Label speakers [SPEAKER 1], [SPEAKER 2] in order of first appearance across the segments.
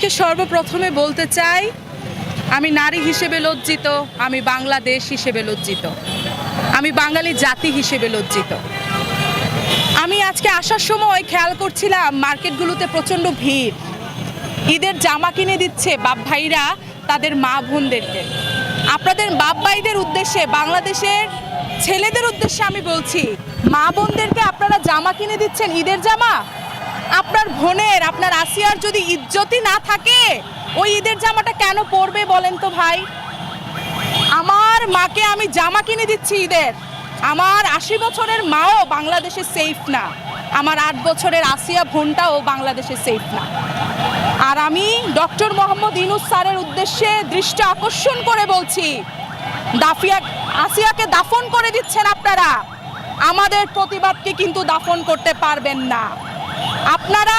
[SPEAKER 1] আজকে সর্বপ্রথমে বলতে চাই, আমি নারী হিসেবে লজ্জিত, আমি বাংলাদেশ হিসেবে লজ্জিত, আমি বাঙালি জাতি হিসেবে লজ্জিত। আমি আজকে আসার সময় খেয়াল করছিলাম মার্কেটগুলোতে প্রচণ্ড ভিড়। ঈদের জামা কিনে দিচ্ছে বাপ ভাইরা তাদের মা বোনদেরকে। আপনাদের বাপ ভাইদের উদ্দেশ্যে, বাংলাদেশের ছেলেদের উদ্দেশ্যে আমি বলছি, মা বোনদেরকে আপনারা জামা কিনে দিচ্ছেন, ঈদের জামা। আপনার বোনের, আপনার আসিয়ার যদি ইজ্জতই না থাকে, ওই ঈদের জামাটা কেন পরবে বলেন তো ভাই? আমার মাকে আমি জামা কিনে দিচ্ছি ঈদের, আমার 80 বছরের মাও বাংলাদেশে সেফ না, আমার 8 বছরের আসিয়া বোনটাও বাংলাদেশে সেফ না। আর আমি ডক্টর মোহাম্মদ ইউনূস স্যারের উদ্দেশ্যে দৃষ্টি আকর্ষণ করে বলছি, আসিয়াকে দাফন করে দিচ্ছেন আপনারা, আমাদের প্রতিবাদকে কিন্তু দাফন করতে পারবেন না আপনারা।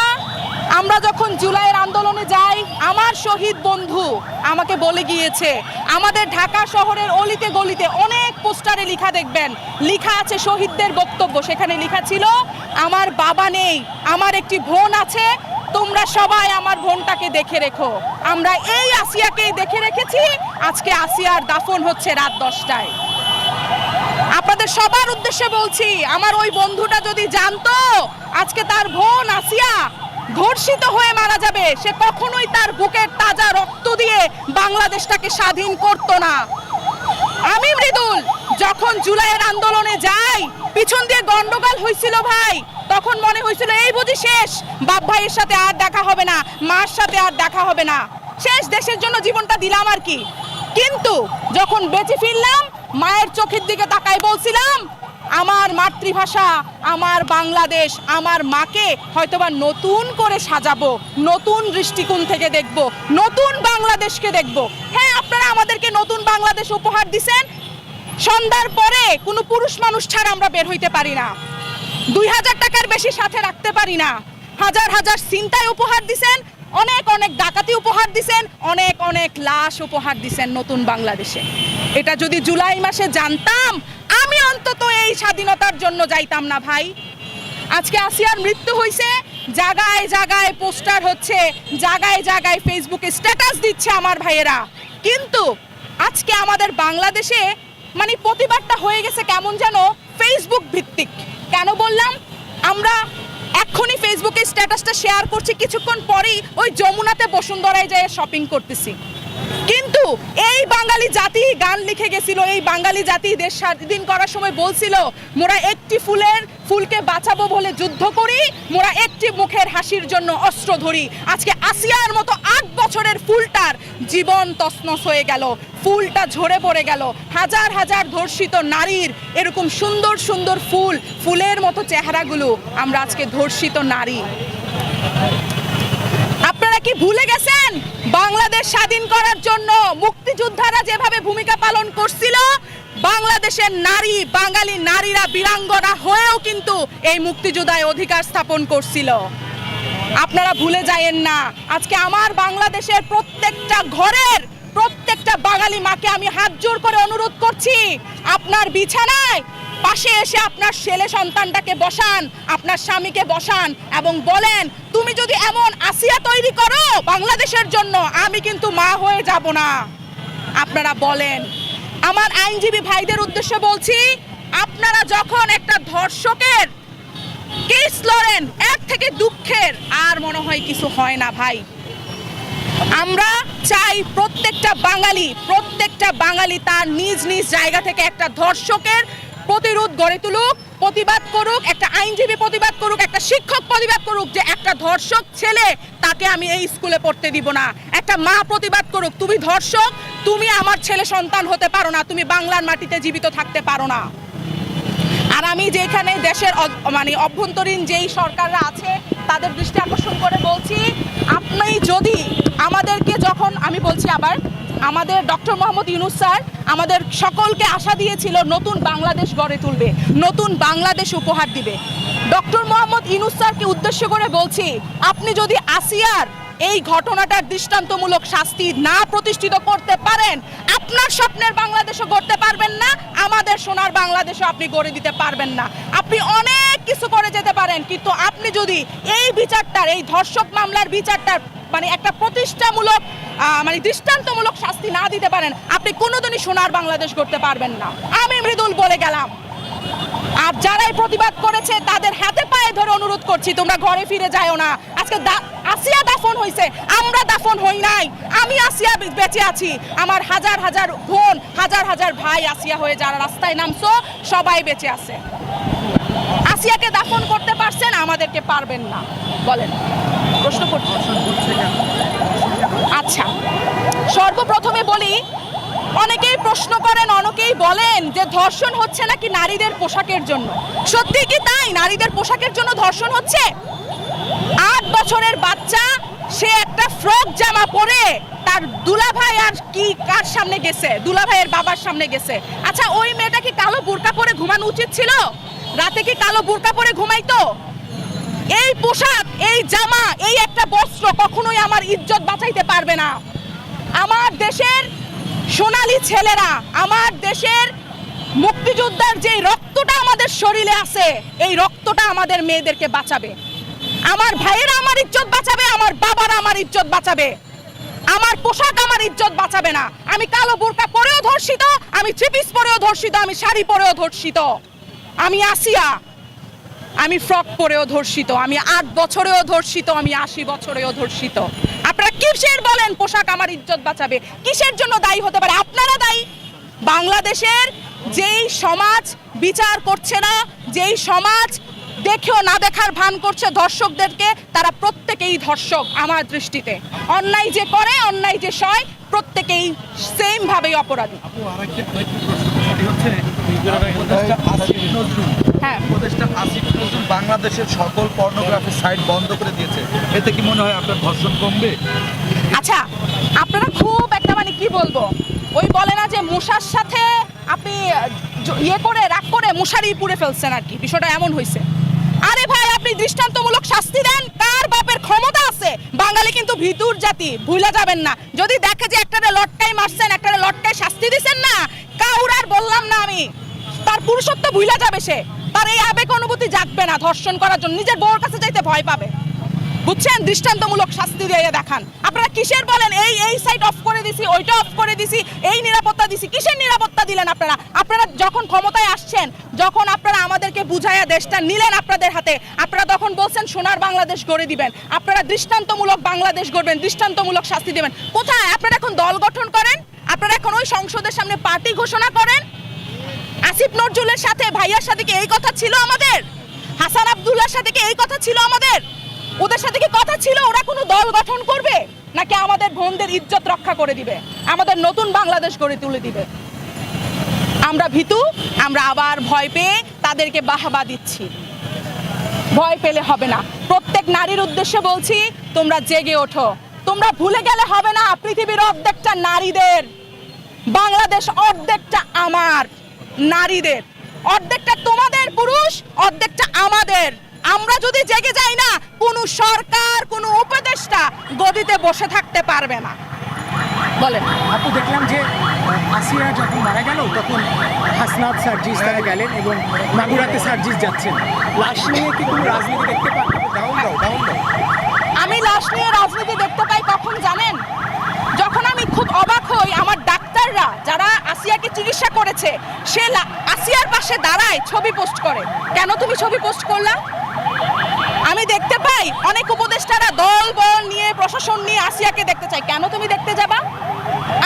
[SPEAKER 1] আমরা যখন জুলাইয়ের আন্দোলনে যাই, আমার শহীদ বন্ধু আমাকে বলে গিয়েছে, আমাদের ঢাকা শহরের অলিতে গলিতে অনেক পোস্টারে লেখা দেখবেন, লেখা আছে শহীদদের বক্তব্য। সেখানে লেখা ছিল, আমার বাবা নেই, আমার একটি বোন আছে, তোমরা সবাই আমার বোনটাকে দেখে রেখো। আমরা এই আসিয়াকেই দেখে রেখেছি। আজকে আসিয়ার দাফন হচ্ছে রাত 10টায়। আপনাদের সবার উদ্দেশ্যে বলছি, আমার ওই বন্ধুটা যদি জানতো আজকে তার বোন আসিয়া ধর্ষিত হয়ে মারা যাবে, সে কখনোই তার বুকের তাজা রক্ত দিয়ে বাংলাদেশটাকে স্বাধীন করতো না। আমি মৃদুল যখন জুলাইয়ের আন্দোলনে যাই, পিছন দিয়ে গন্ডগোল হয়েছিল ভাই, তখন মনে হয়েছিল এই বুঝি শেষ, বাপ ভাইয়ের সাথে আর দেখা হবে না, মার সাথে আর দেখা হবে না, শেষ, দেশের জন্য জীবনটা দিলাম আর কি। কিন্তু যখন বেঁচে ফিরলাম, মায়ের চোখের দিকে তাকাই বলছিলাম, আমার মাতৃভাষা, আমার বাংলাদেশ, আমার মাকে হয়তোবা নতুন করে সাজাবো, নতুন দৃষ্টিকোণ থেকে দেখব, নতুন বাংলাদেশকে দেখব। হ্যাঁ, আপনারা আমাদেরকে নতুন বাংলাদেশ উপহার দিছেন। সন্ধ্যার পরে কোনো পুরুষ মানুষ ছাড়া আমরা বের হইতে পারি না, 2000 টাকার বেশি সাথে রাখতে পারি না, হাজার হাজার ছিনতাই উপহার দিছেন, অনেক অনেক ডাকাতি উপহার দিছেন, অনেক অনেক লাশ উপহার দিছেন নতুন বাংলাদেশে। এটা যদি জুলাই মাসে জানতাম, আমি অন্তত এই স্বাধীনতার জন্য যাইতাম না ভাই। আজকে আসিয়ার মৃত্যু হয়েছে, জায়গায় জায়গায় পোস্টার হচ্ছে, জায়গায় জায়গায় ফেসবুকে স্ট্যাটাস দিচ্ছে আমার ভাইয়েরা, কিন্তু আজকে আমাদের বাংলাদেশে মানে প্রতিবাদটা হয়ে গেছে কেমন যেন ফেসবুক ভিত্তিক। কেন বললাম? আমরা এক্ষুনি ফেসবুকে স্ট্যাটাসটা শেয়ার করছি, কিছুক্ষণ পরেই ওই যমুনাতে বসুন্ধরায় যেয়ে শপিং করতেছি। কিন্তু এই বাঙালি জাতি গান লিখে গেছিল, এই বাঙালি জাতি দেশ স্বাধীন করার সময় বলছিল, মোরা একটি ফুলকে বাঁচাবো বলে যুদ্ধ করি, মোরা একটি মুখের হাসির জন্য অস্ত্র ধরি। আজকে আসিয়ার মতো 8 বছরের ফুলটার জীবন তছনছ হয়ে গেল, ফুলটা ঝরে পড়ে গেল। হাজার হাজার ধর্ষিত নারীর এরকম সুন্দর সুন্দর ফুলের মতো চেহারাগুলো, আমরা আজকে ধর্ষিত নারী। আপনারা কি ভুলে গেছেন বাংলাদেশ স্বাধীন করার জন্য মুক্তিযোদ্ধারা যেভাবে ভূমিকা পালন করছিল? বাংলাদেশের নারী, বাঙালি নারীরা বীরাঙ্গনা হয়েও কিন্তু এই মুক্তিযোদ্ধায় অধিকার স্থাপন করছিল। আপনারা ভুলে যায়েন না। আজকে আমার বাংলাদেশের প্রত্যেকটা ঘরের প্রত্যেকটা বাঙালি মাকে আমি হাত জোর করে অনুরোধ করছি, আপনার বিছানায় পাশে এসে আপনার ছেলে সন্তানটাকে বসান, আপনার স্বামীকে বসান এবং বলেন, তুমি যদি এমন আসিয়া তৈরি করো বাংলাদেশের জন্য, আমি কিন্তু মা হয়ে যাব না। আপনারা বলেন। আমার আইনজীবী ভাইদের উদ্দেশ্যে বলছি, আপনারা যখন একটা ধর্ষকের কেস লড়েন, এর থেকে দুঃখের আর মনে হয় কিছু হয় না ভাই। আমরা চাই প্রত্যেকটা বাঙালি তার নিজ নিজ জায়গা থেকে একটা ধর্ষকের প্রতিরোধ গড়ে তুলুক, প্রতিবাদ করুক, একটা আইনজীবী প্রতিবাদ করুক, একটা শিক্ষক প্রতিবাদ করুক যে একটা ধর্ষক ছেলে, তাকে আমি এই স্কুলে পড়তে দিব না। একটা মা প্রতিবাদ করুক, তুমি ধর্ষক, তুমি আমার ছেলে সন্তান হতে পারো না, তুমি বাংলার মাটিতে জীবিত থাকতে পারো না। আর আমি যেখানে দেশের মানে অভ্যন্তরীণ যেই সরকাররা আছে তাদের দৃষ্টি আকর্ষণ করে বলছি, আপনি যদি আমাদেরকে, যখন আমি বলছি আবার, আমাদের ডক্টর মোহাম্মদ ইউনূস স্যার আমাদের সকলকে আশা দিয়েছিল নতুন বাংলাদেশ গড়ে তুলবে, নতুন বাংলাদেশ উপহার দিবে। ডক্টর মোহাম্মদ ইউনূস স্যারকে উদ্দেশ্য করে বলছি, আপনি যদি আসিয়ার এই ঘটনাটার দৃষ্টান্তমূলক শাস্তি না প্রতিষ্ঠিত করতে পারেন, আপনার স্বপ্নের বাংলাদেশও গড়তে পারবেন না, আমাদের সোনার বাংলাদেশও আপনি গড়ে দিতে পারবেন না। আপনি অনেক কিছু করে যেতে পারেন, কিন্তু আপনি যদি এই বিচারটার, এই ধর্ষক মামলার বিচারটার মানে একটা প্রতিষ্ঠামূলক মানে দৃষ্টান্তমূলক শাস্তি না দিতে পারেন, আপনি কোনোদিনই সোনার বাংলাদেশ করতে পারবেন না। আমি মৃদুল বলে গেলাম। আর যারাই প্রতিবাদ করেছে তাদের হাতে পায়ে ধরে অনুরোধ করছি, তোমরা ঘরে ফিরে যাও না। আজকে আসিয়া দাফন হয়েছে, আমরা দাফন হই নাই। আমি আসিয়া বেঁচে আছি, আমার হাজার হাজার বোন, হাজার হাজার ভাই আসিয়া হয়ে যারা রাস্তায় নামছো সবাই বেঁচে আছে। আসিয়াকে দাফন করতে পারছেন, আমাদেরকে পারবেন না। বলেন, প্রশ্ন করতে। আচ্ছা, সর্বপ্রথমে বলি, অনেকেই প্রশ্ন করেন, অনেকেই বলেন যে ধর্ষণ হচ্ছে নাকি নারীদের পোশাকের জন্য। সত্যি কি তাই? নারীদের পোশাকের জন্য ধর্ষণ হচ্ছে? 8 বছরের বাচ্চা, সে একটা ফ্রক জামা পরে তার দুলাভাই আর কি কার সামনে গেছে? দুলাভাইয়ের বাবার সামনে গেছে। আচ্ছা, ওই মেয়েটা কি কালো বোরকা পরে ঘুমানো উচিত ছিল? রাতে কি কালো বোরকা পরে ঘুমাইতো? এই পোশাক, এই জামা, এই একটা বস্ত্র কখনোই আমার ইজ্জত বাঁচাইতে পারবে না। আমার দেশের সোনালী ছেলেরা, আমার দেশের মুক্তিযোদ্ধার যে রক্তটা আমাদের শরীরে আছে, এই রক্তটা আমাদের মেয়েদেরকে বাঁচাবে। আমার ভাইয়েরা আমার ইজ্জত বাঁচাবে, আমার বাবারা আমার ইজ্জত বাঁচাবে। আমার পোশাক আমার ইজ্জত বাঁচাবে না। আমি কালো বোরকা পরেও ধর্ষিত, আমি থ্রি পিস পরেও ধর্ষিত, আমি শাড়ি পরেও ধর্ষিত, আমি আসিয়া, আমি ফ্রক পরেও ধর্ষিত, আমি 8 বছরেও ধর্ষিত, আমি 80 বছরেও ধর্ষিত। আপনারা কিসের বলেন পোশাক আমার ইজ্জত বাঁচাবে? কিসের জন্য দায়ী হতে পারে? আপনারা দায়ী। বাংলাদেশের যেই সমাজ বিচার করছে না, যেই সমাজ দেখেও না দেখার ভান করছে ধর্ষকদেরকে, তারা প্রত্যেকেই ধর্ষক আমার দৃষ্টিতে। অন্যায় যে করে, অন্যায় যে সয়, প্রত্যেকেই সেম ভাবেই অপরাধী। হ্যাঁ,
[SPEAKER 2] বাংলাদেশের সকল পর্নোগ্রাফি সাইট বন্ধ করে দিয়েছে, এতে কি মনে হয় আপনার ধর্ষণ কমবে?
[SPEAKER 1] আচ্ছা, আপনারা খুব একটা মানে কি বলবো, ওই বলে না যে মশার সাথে আপনি ইয়ে করে রাগ করে মশারি পুড়ে ফেলছেন আর কি, বিষয়টা এমন হয়েছে। আরে ভাই, আপনি দৃষ্টান্তমূলক শাস্তি দেন, কার বাপের ক্ষমতা আছে? বাঙালি কিন্তু ভিতুর জাতি, ভুলে যাবেন না। যদি দেখে যে একটারে লটকাই মারছেন, একটারে লটকাই শাস্তি দিছেন না, কাউরার বললাম না আমি, তার পুরুষত্ব ভুলে যাবে সে, তার এই আবেগ অনুভূতি জাগবে না ধর্ষণ করার জন্য, নিজের বউর কাছে যাইতে ভয় পাবে। বুঝছেন? দৃষ্টান্তমূলক শাস্তি দিয়ে দেখান। আপনারা কিসের বলেন এই সাইট অফ করে দিছি, ওইটা অফ করে দিছি, এই নিরাপত্তা দিছি? কিসের নিরাপত্তা দিলেন আপনারা? আপনারা যখন ক্ষমতায় আসছেন, যখন আপনারা আমাদেরকে বুঝাইয়া দেশটা নিলেন আপনাদের হাতে, আপনারা তখন বলছেন সোনার বাংলাদেশ গড়ে দিবেন, আপনারা দৃষ্টান্তমূলক বাংলাদেশ গড়বেন, দৃষ্টান্তমূলক শাস্তি দেবেন। কোথায়? আপনারা এখন দল গঠন করেন, আপনারা এখন ওই সংসদের সামনে পার্টি ঘোষণা করেন। আসিফ নজরুলের সাথে, ভাইয়ার সাথে কি এই কথা ছিল আমাদের? হাসান আব্দুল্লাহর সাথে কি এই কথা ছিল আমাদের? ওদের সাথে কি কথা ছিল ওরা কোনো দল গঠন করবে, নাকি আমাদের বোনদের ইজ্জত রক্ষা করে দিবে, আমাদের নতুন বাংলাদেশ গড়ে তুলে দিবে? আমরা ভীতু, আমরা আবার ভয় পেয়ে তাদেরকে বাহবা দিচ্ছি। ভয় পেলে হবে না। প্রত্যেক নারীর উদ্দেশ্যে বলছি, তোমরা জেগে ওঠো। তোমরা ভুলে গেলে হবে না, পৃথিবীর অর্ধেকটা নারীদের, বাংলাদেশ অর্ধেকটা আমার নারীদের, অর্ধেকটা তোমাদের পুরুষ, অর্ধেকটা আমাদের। আমরা যদি জেগে যাই না, কোনো সরকার, কোনো উপদেষ্টা গদিতে বসে থাকতে পারবে না। বলেন।
[SPEAKER 3] আপু, দেখলাম যে আসিয়া যখন মারা গেল তখন হাসনাত সার্জিস তারা গেলেন এবং মাগুরাতে সার্জিস যাচ্ছেন। লাশ নিয়ে কি কোনো রাজনীতি দেখতে পান?
[SPEAKER 1] আমি লাশ নিয়ে রাজনীতি দেখতে পাই কখন জানেন? যখন আমি খুব অবাক হই, আমার ডাক্তাররা যারা আসিয়াকে চিকিৎসা করেছে, সে আসিয়ার পাশে দাঁড়ায়, ছবি পোস্ট করে। কেন তুমি ছবি পোস্ট করলা? আমি দেখতে পাই অনেক উপদেষ্টারা দল বল নিয়ে, প্রশাসন নিয়ে আসিয়াকে দেখতে চাই। কেন তুমি দেখতে যাবা?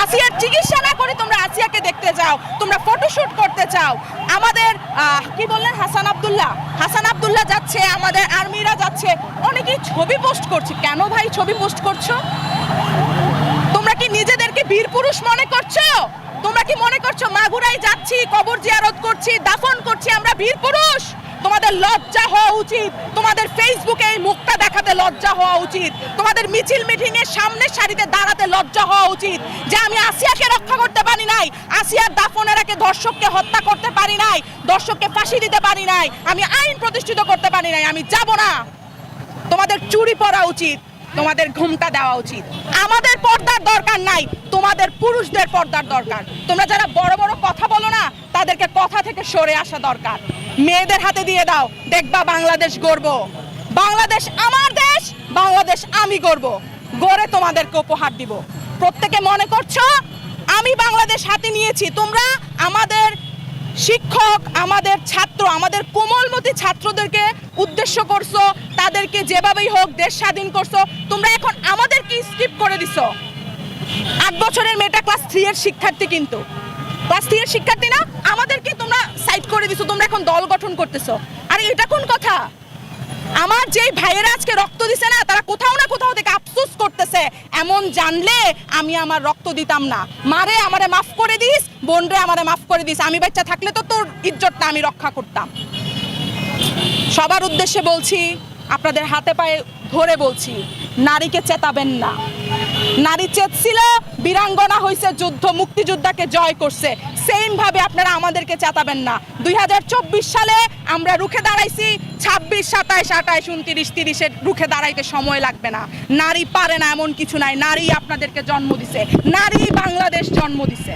[SPEAKER 1] আসিয়ার চিকিৎসা না করে তোমরা আসিয়াকে দেখতে যাও, তোমরা ফটোশুট করতে চাও। আমাদের কি বললেন, হাসান আব্দুল্লাহ যাচ্ছে, আমাদের আর্মিরা যাচ্ছে, অনেকেই ছবি পোস্ট করছে। কেন ভাই ছবি পোস্ট করছো? তোমরা কি নিজেদেরকে বীর পুরুষ মনে করছো? তোমরা কি মনে করছো মাগুরায় যাচ্ছি, কবর জিয়ারত করছি, দাফন করছি, আমরা বীর পুরুষ? তোমাদের লজ্জা হওয়া উচিত, তোমাদের ফেসবুকে এই মুখটা দেখাতে লজ্জা হওয়া উচিত, তোমাদের মিছিল মিটিং এর সামনের সারিতে দাঁড়াতে লজ্জা হওয়া উচিত যে আমি আসিয়াকে রক্ষা করতে পারি নাই, আসিয়ার দাফনের আগে ধর্ষককে হত্যা করতে পারি নাই, ধর্ষককে ফাঁসি দিতে পারি নাই, আমি আইন প্রতিষ্ঠিত করতে পারি নাই, আমি যাব না। তোমাদের চুরি পরা উচিত, তোমাদের ঘুমটা দেওয়া উচিত। আমাদের পর্দার দরকার নাই, তোমাদের পুরুষদের পর্দার দরকার। তোমরা যারা বড় বড় কথা বলো না, তাদেরকে কথা থেকে সরে আসা দরকার। মেয়েদের হাতে দিয়ে দাও, দেখবা বাংলাদেশ গড়ব। বাংলাদেশ আমার দেশ, বাংলাদেশ আমি গড়ব। গড়ে তোমাদেরকে উপহার দিব। প্রত্যেকে মনে করছো আমি বাংলাদেশ হাতে নিয়েছি, তোমরা আমাদের শিক্ষক, আমাদের ছাত্র, আমাদের কোমলমতি ছাত্রদেরকে উদ্দেশ্য করছো, তাদেরকে যেভাবেই হোক দেশ স্বাধীন করছো। তোমরা এখন আমাদেরকে স্কিপ করে দিছো। 8 বছরের মেয়েটা ক্লাস 3 এর শিক্ষার্থী, কিন্তু ক্লাস 3 এর শিক্ষার্থী না, আমাদেরকে তোমরা সাইড করে দিছো। তোমরা এখন দল গঠন করতেছো। আর এটা কোন কথা? আমার যেই ভাইয়েরা আজকে রক্ত দিছে না, তারা কোথাও না কোথাও থেকে আফসোস করতেছে, এমন জানলে আমি আমার রক্ত দিতাম না। মারে আমারে মাফ করে দিস, বোন রে আমারে মাফ করে দিস, আমি বাচ্চা থাকলে তো তোর ইজ্জতটা আমি রক্ষা করতাম। সবার উদ্দেশ্যে বলছি, আপনাদের হাতে পায়ে ধরে বলছি, নারীকে চেতাবেন না। নারী চেতছিল, বীরাঙ্গনা হয়েছে, যুদ্ধ মুক্তিযোদ্ধাকে জয় করছে। সেম ভাবে আপনারা আমাদেরকে চেতাবেন না। 2024 সালে আমরা রুখে দাঁড়াইছি, 26, 27, 28, 29, 30-এর রুখে দাঁড়াইতে সময় লাগবে না। নারী পারে না এমন কিছু নাই, নারী আপনাদেরকে জন্ম দিছে, নারী বাংলাদেশ জন্ম দিছে।